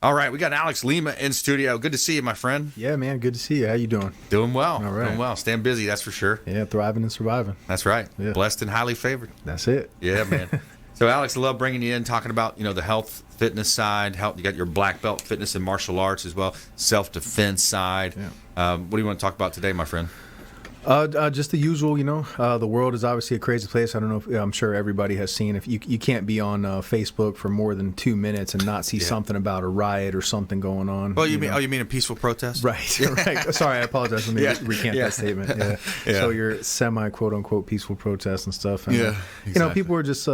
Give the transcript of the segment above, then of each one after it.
All right, we got Alex Lima in studio. Good to see you, my friend. Yeah, man. Good to see you. How you doing? Doing well. All right. Doing well. Staying busy, that's for sure. Yeah, thriving and surviving. That's right. Yeah. Blessed and highly favored. That's it. Yeah, man. So, Alex, I love bringing you in, talking about, the health, fitness side. You got your black belt fitness and martial arts as well, self-defense side. Yeah. What do you want to talk about today, my friend? Just the usual, the world is obviously a crazy place. I don't know if I'm sure everybody has seen. If you can't be on Facebook for more than 2 minutes and not see something about a riot or something going on. Well, you mean a peaceful protest? Right, right. Sorry, I apologize. Let me recant that statement. Yeah. So your semi quote unquote peaceful protest and stuff. And, exactly. People are just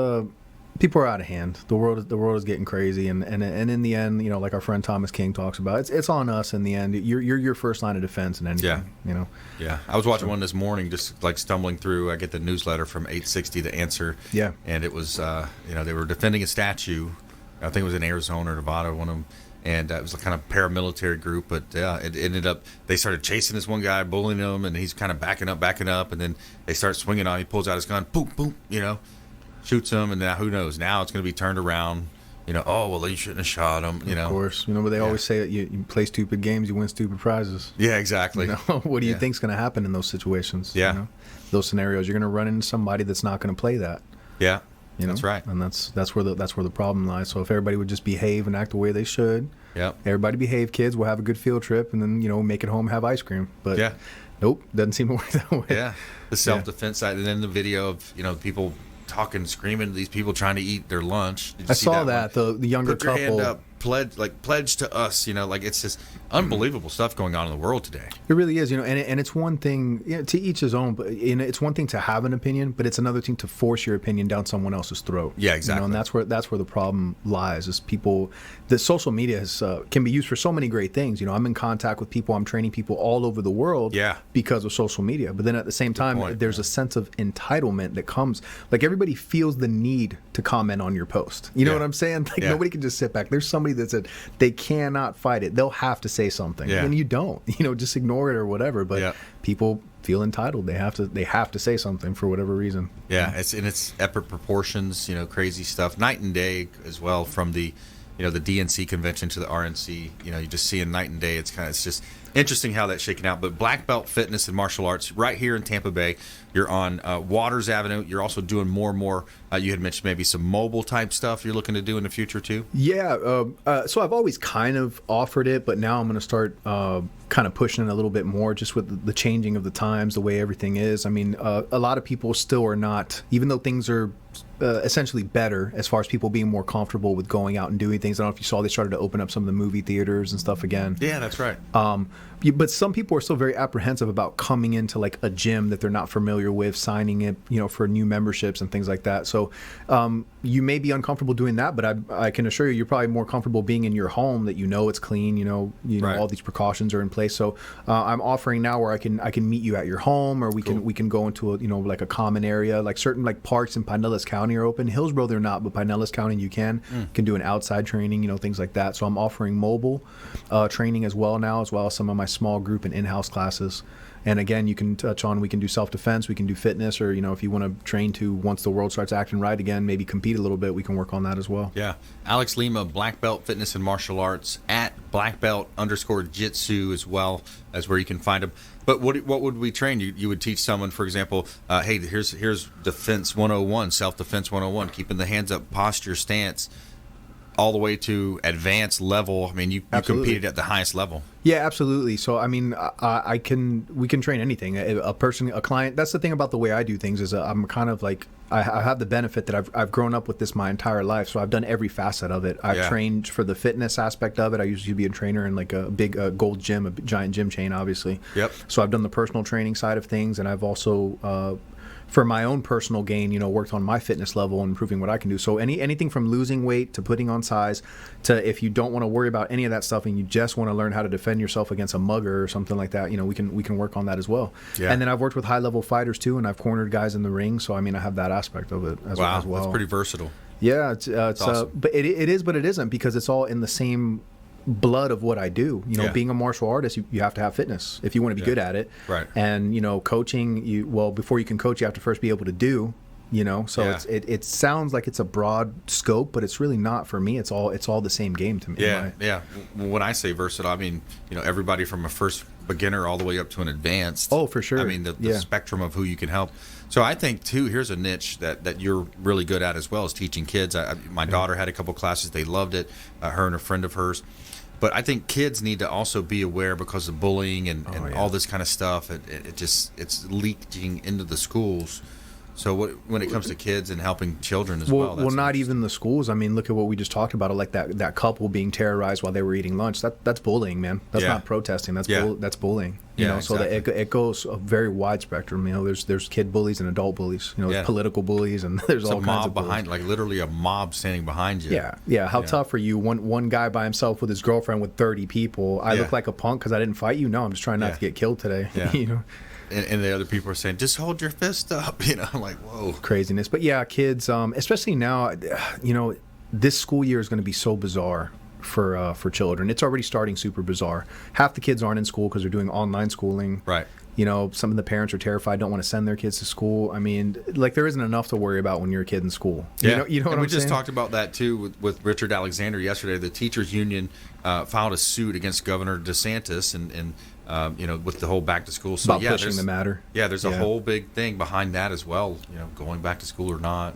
people are out of hand. The world is getting crazy, and in the end, like our friend Thomas King talks about, it's on us in the end. You're your first line of defense in anything. Yeah. Yeah. I was watching one this morning, just like stumbling through. I get the newsletter from 860 The Answer. Yeah. And it was they were defending a statue. I think it was in Arizona or Nevada, one of them. And it was a kind of paramilitary group, but it ended up, they started chasing this one guy, bullying him, and he's kind of backing up, and then they start swinging on him. He pulls out his gun, boom, boom, shoots him, and now who knows? Now it's going to be turned around. Oh, well, you shouldn't have shot him. Of course. But they always say that you play stupid games, you win stupid prizes. Yeah, exactly. What do you think's going to happen in those situations? Yeah. Those scenarios, you're going to run into somebody that's not going to play that. Yeah. That's right. And that's where the problem lies. So if everybody would just behave and act the way they should, everybody behave, kids, we'll have a good field trip, and then make it home, have ice cream. But nope, doesn't seem to work that way. Yeah, the self-defense side, and then the video of people talking, screaming to these people trying to eat their lunch. I saw that the younger couple. Put your couple hand up, pledge to us. It's just unbelievable stuff going on in the world today. It really is, and it's one thing to each his own. But it's one thing to have an opinion, but it's another thing to force your opinion down someone else's throat. Yeah, exactly. And that's where the problem lies. Is people. The social media can be used for so many great things. I'm in contact with people. I'm training people all over the world. Because of social media. But then at the same time, there's a sense of entitlement that comes. Like everybody feels the need to comment on your post. You know what I'm saying? Like nobody can just sit back. There's somebody that said they cannot fight it. They'll have to say something, and you don't. Just ignore it or whatever. But people feel entitled. They have to say something for whatever reason. Yeah, it's epic proportions. Crazy stuff. Night and day as well from the the DNC convention to the RNC. You just seeing night and day. It's just interesting how that's shaking out. But Black Belt Fitness and Martial Arts right here in Tampa Bay. You're on Waters Avenue. You're also doing more and more. You had mentioned maybe some mobile type stuff you're looking to do in the future too. Yeah. So I've always kind of offered it, but now I'm going to start kind of pushing it a little bit more, just with the changing of the times, the way everything is. I mean, a lot of people still are not, even though things are essentially better as far as people being more comfortable with going out and doing things. I don't know if you saw, they started to open up some of the movie theaters and stuff again. Yeah, that's right. But some people are still very apprehensive about coming into like a gym that they're not familiar with, signing it, for new memberships and things like that. So you may be uncomfortable doing that, but I can assure you're probably more comfortable being in your home, that it's clean, all these precautions are in place. So I'm offering now where I can meet you at your home, or we can go into like a common area, like certain like parks in Pinellas County are open. Hillsborough they're not, but Pinellas County you can do an outside training, things like that. So I'm offering mobile training as well now, as well as some of my small group and in-house classes. And again, you can touch on, we can do self-defense, we can do fitness, or, if you want to train to, once the world starts acting right again, maybe compete a little bit, we can work on that as well. Yeah. Alex Lima, Black Belt Fitness and Martial Arts at BlackBelt_Jitsu as well as where you can find him. But what would we train? You would teach someone, for example, hey, here's Defense 101, Self-Defense 101, keeping the hands up, posture, stance, all the way to advanced level. I mean, you competed at the highest level. Yeah, absolutely. So, I mean, we can train anything. A client. That's the thing about the way I do things is I'm kind of like, I have the benefit that I've grown up with this my entire life. So I've done every facet of it. I've trained for the fitness aspect of it. I used to be a trainer in like a big gold gym, a giant gym chain, obviously. Yep. So I've done the personal training side of things, and I've also for my own personal gain, worked on my fitness level and improving what I can do. So anything from losing weight to putting on size to, if you don't want to worry about any of that stuff and you just want to learn how to defend yourself against a mugger or something like that, we can work on that as well. Yeah. And then I've worked with high level fighters too, and I've cornered guys in the ring. So I mean, I have that aspect of it as well. Wow, that's pretty versatile. Yeah, it's awesome. But it is, but it isn't, because it's all in the same blood of what I do. Being a martial artist, you have to have fitness if you want to be good at it. Right. And coaching, before you can coach, you have to first be able to do. you know. So it sounds like it's a broad scope, but it's really not for me. It's all the same game to me. Yeah. When I say versatile, I mean, you know, everybody from a first beginner all the way up to an advanced. Oh, for sure. I mean, the spectrum of who you can help. So I think too, here's a niche that you're really good at as well, as teaching kids. My daughter had a couple classes; they loved it. Her and a friend of hers. But I think kids need to also be aware because of bullying and all this kind of stuff. It's leaking into the schools. So when it comes to kids and helping children as well. Well, not even the schools. I mean, look at what we just talked about, like that couple being terrorized while they were eating lunch. That's bullying, man. That's not protesting. That's bullying. You know, exactly. So that it goes a very wide spectrum. You know, there's kid bullies and adult bullies. You know, there's political bullies, and there's all kinds of bullies. Behind, like literally a mob standing behind you. Yeah. How tough are you? One guy by himself with his girlfriend with 30 people. I look like a punk because I didn't fight you. No, I'm just trying not to get killed today. Yeah. You know. And the other people are saying, just hold your fist up. You know, I'm like, whoa. Craziness. But yeah, kids, especially now, you know, this school year is going to be so bizarre for children. It's already starting super bizarre. Half the kids aren't in school because they're doing online schooling. Right. You know, some of the parents are terrified, don't want to send their kids to school. I mean, like, there isn't enough to worry about when you're a kid in school. Yeah. You know what I'm saying? We just talked about that, too, with Richard Alexander yesterday. The teachers union filed a suit against Governor DeSantis and you know, with the whole back to school. So about pushing the matter. Yeah, there's a whole big thing behind that as well, you know, going back to school or not.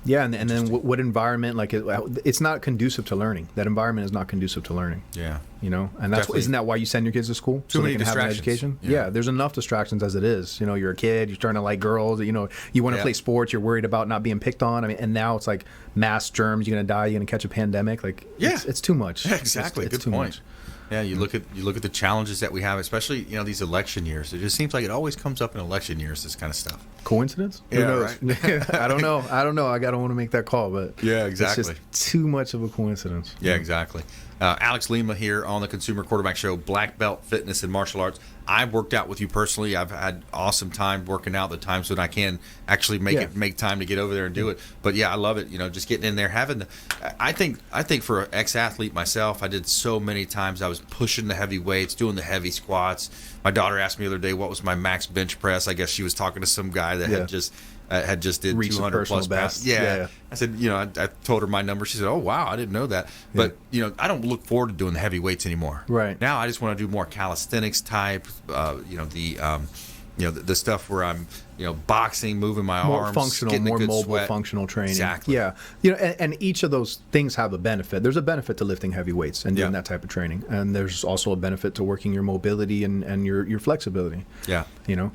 Yeah, and then what environment, like, it's not conducive to learning. That environment is not conducive to learning. Yeah. You know, and isn't that why you send your kids to school? Too many they can have an education? Yeah, there's enough distractions as it is. You know, you're a kid, you're trying to like girls, you know, you want to play sports, you're worried about not being picked on. I mean, and now it's like mass germs, you're going to die, you're going to catch a pandemic. Like, it's too much. Yeah, exactly. It's Good point. Yeah, you look at the challenges that we have, especially, you know, these election years. It just seems like it always comes up in election years, this kind of stuff. Coincidence? Yeah, right. I don't know. I don't want to make that call, but yeah, exactly. It's just too much of a coincidence. Yeah, exactly. Alex Lima here on the Consumer Quarterback Show, Black Belt Fitness and Martial Arts. I've worked out with you personally. I've had awesome time working out the times when I can actually make time to get over there and do it. But yeah, I love it. You know, just getting in there, I think for an ex-athlete myself, I did so many times. I was pushing the heavy weights, doing the heavy squats. My daughter asked me the other day what was my max bench press. I guess she was talking to some guy that had just did reached 200 plus pounds. Yeah. I said, you know, I told her my number. She said, oh, wow, I didn't know that. But, you know, I don't look forward to doing the heavy weights anymore. Right. Now I just want to do more calisthenics type, you know, the stuff where I'm, you know, boxing, moving my more arms, functional, more mobile, sweat. Functional training. Exactly. Yeah, you know, and each of those things have a benefit. There's a benefit to lifting heavy weights and doing that type of training, and there's also a benefit to working your mobility and your flexibility. Yeah. You know.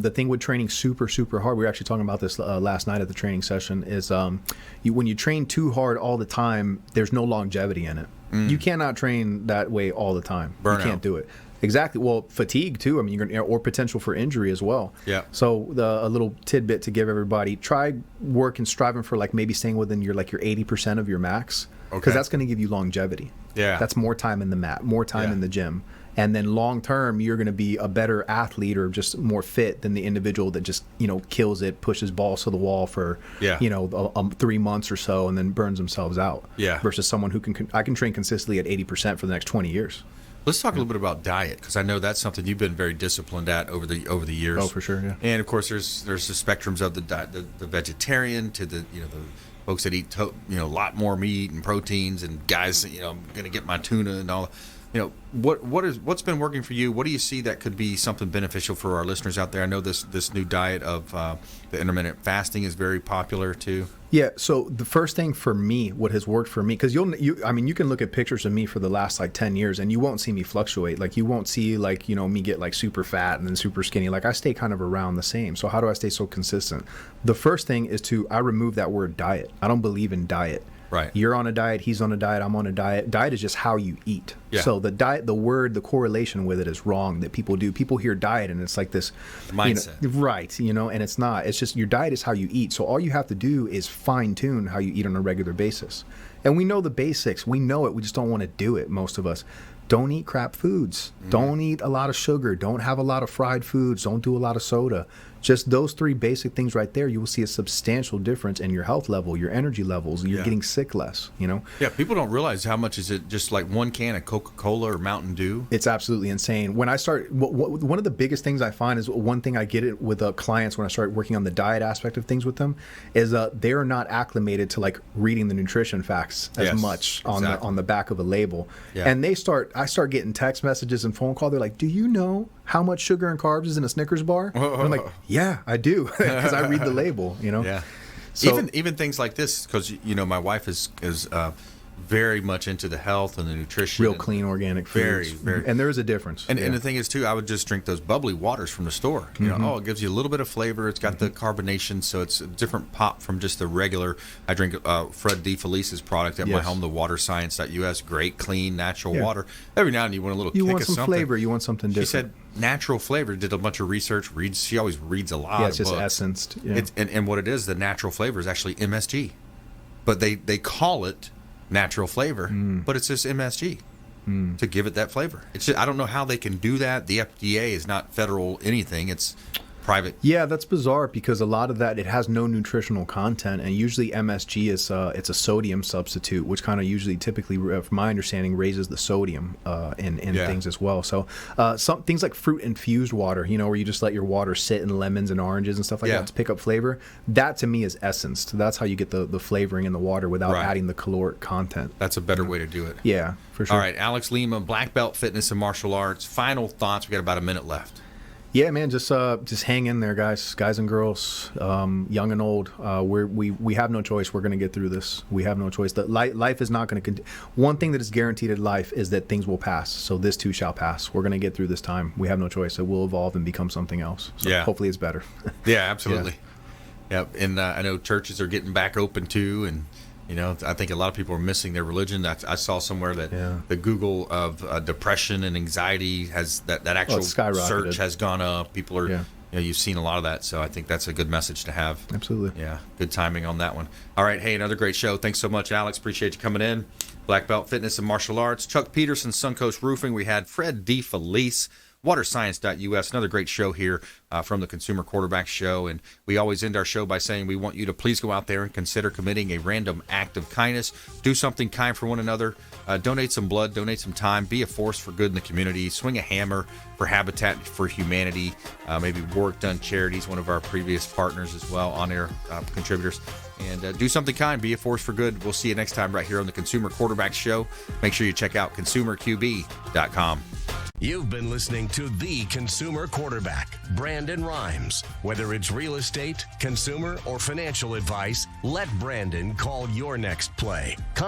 The thing with training super, super hard, we were actually talking about this last night at the training session, is when you train too hard all the time, there's no longevity in it. You cannot train that way all the time. Burnout. You can't do it. Exactly. Well, fatigue too. I mean, or potential for injury as well. Yeah. So a little tidbit to give everybody: try work and striving for like maybe staying within your 80% of your max, because that's going to give you longevity. Yeah. That's more time in the mat, more time in the gym. And then long term, you're going to be a better athlete or just more fit than the individual that just, you know, kills it, pushes balls to the wall for, you know, 3 months or so and then burns themselves out. Yeah. Versus someone who I can train consistently at 80% for the next 20 years. Let's talk a little bit about diet, because I know that's something you've been very disciplined at over the years. Oh, for sure, yeah. And of course, there's the spectrums of the diet, the vegetarian to the, you know, the folks that eat a lot more meat and proteins, and guys, you know, I'm going to get my tuna and all. You know, what's been working for you? What do you see that could be something beneficial for our listeners out there? I know this new diet of the intermittent fasting is very popular too. Yeah. So the first thing for me, what has worked for me, because I mean, you can look at pictures of me for the last 10 years, and you won't see me fluctuate. Like, you won't see me get super fat and then super skinny. Like, I stay kind of around the same. So how do I stay so consistent? The first thing is I remove that word diet. I don't believe in diet. Right. You're on a diet, he's on a diet, I'm on a diet. Diet is just how you eat. Yeah. So the diet, the word, the correlation with it is wrong that people do. People hear diet and it's like this mindset. You know, right. You know, and it's not. It's just your diet is how you eat. So all you have to do is fine tune how you eat on a regular basis. And we know the basics. We know it. We just don't want to do it, most of us. Don't eat crap foods. Don't eat a lot of sugar. Don't have a lot of fried foods. Don't do a lot of soda. Just those 3 basic things right there, you will see a substantial difference in your health level, your energy levels. You're getting sick less, you know? Yeah, people don't realize how much is it just like 1 can of Coca-Cola or Mountain Dew. It's absolutely insane. When I start, one of the biggest things I find is one thing I get it with clients when I start working on the diet aspect of things with them is they're not acclimated to like reading the nutrition facts as much on the back of a label. Yeah. And I start getting text messages and phone call. They're like, "Do you know how much sugar and carbs is in a Snickers bar?" And I'm like, "Yeah, I do," because I read the label, you know. Yeah. So, even things like this, because my wife is very much into the health and the nutrition. Real clean organic foods. Very. And there is a difference. And the thing is, too, I would just drink those bubbly waters from the store. You know, it gives you a little bit of flavor. It's got the carbonation, so it's a different pop from just the regular. I drink Fred DeFelice's product at my home, the waterscience.us. Great, clean, natural water. Every now and then you want a little kick of something. You want some flavor. You want something different. She said natural flavor. Did a bunch of research. She always reads a lot of books. It's just essenced. Yeah. And what it is, the natural flavor is actually MSG. But they call it natural flavor, but it's just MSG to give it that flavor. It's just, I don't know how they can do that. The FDA is not federal anything. It's private. Yeah, that's bizarre because a lot of that, it has no nutritional content, and usually MSG is it's a sodium substitute, which kind of typically, from my understanding, raises the sodium in things as well. So some things like fruit infused water, where you just let your water sit in lemons and oranges and stuff like that to pick up flavor. That to me is essenced. That's how you get the flavoring in the water without adding the caloric content. That's a better way to do it. Yeah, for sure. All right, Alex Lima, Black Belt Fitness and Martial Arts. Final thoughts. We got about a minute left. Yeah, man, just hang in there, guys and girls, young and old. We have no choice. We're going to get through this. We have no choice. Life is not going to continue. One thing that is guaranteed in life is that things will pass. So this too shall pass. We're going to get through this time. We have no choice. It will evolve and become something else. So hopefully it's better. Yeah, absolutely. Yeah, and I know churches are getting back open too, and I think a lot of people are missing their religion. I saw somewhere that the Google of depression and anxiety has that actual search has gone up. People are, you've seen a lot of that. So I think that's a good message to have. Absolutely. Yeah, good timing on that one. All right, hey, another great show. Thanks so much, Alex. Appreciate you coming in. Black Belt Fitness and Martial Arts. Chuck Peterson, Suncoast Roofing. We had Fred DeFelice. Waterscience.us, another great show here from the Consumer Quarterback Show. And we always end our show by saying we want you to please go out there and consider committing a random act of kindness. Do something kind for one another. Donate some blood, donate some time, be a force for good in the community. Swing a hammer for Habitat for Humanity. Maybe Work Done Charities, one of our previous partners as well, on-air contributors. And do something kind, be a force for good. We'll see you next time right here on the Consumer Quarterback Show. Make sure you check out consumerqb.com. You've been listening to The Consumer Quarterback, Brandon Rhymes. Whether it's real estate, consumer, or financial advice, let Brandon call your next play.